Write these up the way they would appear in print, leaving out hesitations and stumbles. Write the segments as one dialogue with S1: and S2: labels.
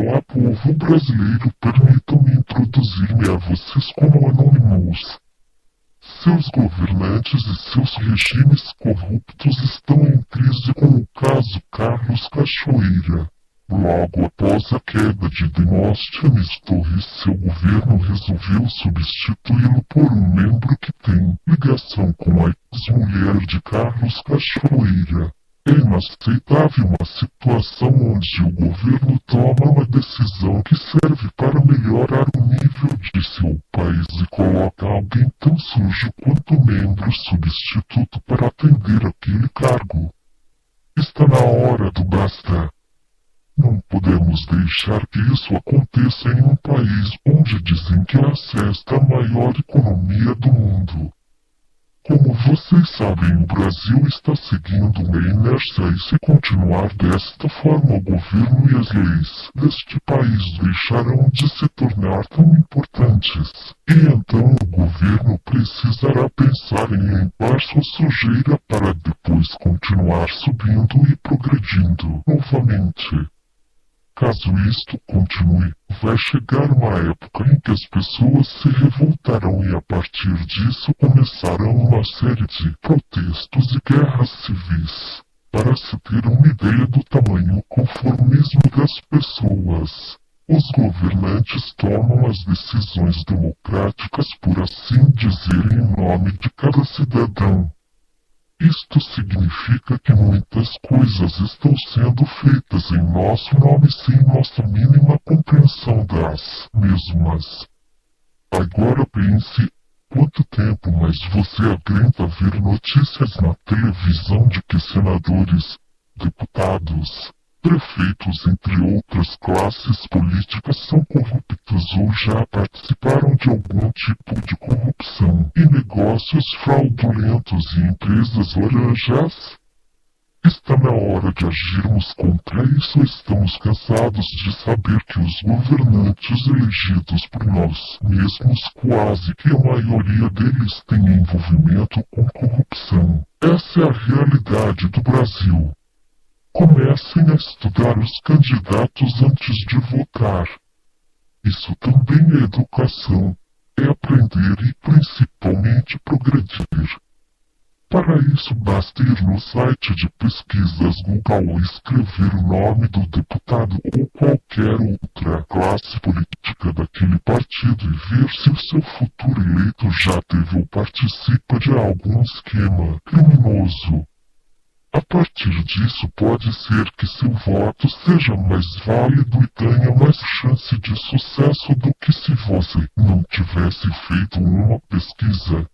S1: Olá, povo brasileiro, permitam-me introduzir-me a vocês como Anonymous. Seus governantes e seus regimes corruptos estão em crise com o caso Carlos Cachoeira. Logo após a queda de Demóstenes Torres, seu governo resolveu substituí-lo por um membro que tem ligação com a ex-mulher de Carlos Cachoeira. É inaceitável uma situação onde o governo toma uma decisão que serve para melhorar o nível de seu país e coloca alguém tão sujo quanto membro substituto para atender aquele cargo. Está na hora do basta. Não podemos deixar que isso aconteça em um país onde dizem que é a sexta maior economia do mundo. Como vocês sabem, o Brasil está seguindo uma inércia e se continuar desta forma, o governo e as leis deste país deixarão de se tornar tão importantes. E então o governo precisará pensar em limpar sua sujeira para depois continuar subindo e progredindo novamente. Caso isto continue, vai chegar uma época em que as pessoas se revoltarão e a partir disso começarão uma série de protestos e guerras civis. Para se ter uma ideia do tamanho conformismo das pessoas, os governantes tomam as decisões democráticas, por assim dizer, em nome de cada cidadão. Isto significa que muitas coisas estão sendo feitas em nosso nome sem nossa mínima compreensão das mesmas. Agora pense, quanto tempo mais você aguenta ver notícias na televisão de que senadores, deputados, prefeitos, entre outras classes políticas, são corruptos ou já participaram de algum tipo de corrupção em negócios fraudulentos e empresas laranjas? Está na hora de agirmos contra isso. Estamos cansados de saber que os governantes elegidos por nós mesmos, quase que a maioria deles, tem envolvimento com corrupção. Essa é a realidade do Brasil. Comecem a estudar os candidatos antes de votar. Isso também é educação, é aprender e principalmente progredir. Para isso basta ir no site de pesquisas Google e escrever o nome do deputado ou qualquer outra classe política daquele partido e ver se o seu futuro eleito já teve ou participa de algum esquema criminoso. A partir disso, pode ser que seu voto seja mais válido e tenha mais chance de sucesso do que se você não tivesse feito uma pesquisa.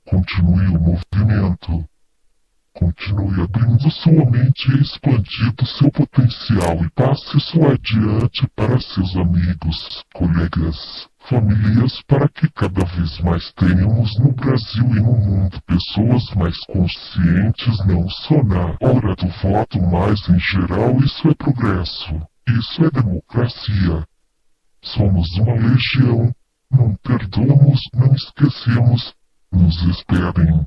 S1: Continue o movimento. Continue abrindo sua mente e expandindo seu potencial e passe isso adiante para seus amigos, colegas, famílias, para que cada vez mais tenhamos no Brasil e no mundo pessoas mais conscientes, não só na hora do voto, mas em geral. Isso é progresso. Isso é democracia. Somos uma legião. Não perdoamos, não esquecemos. Nos esperem.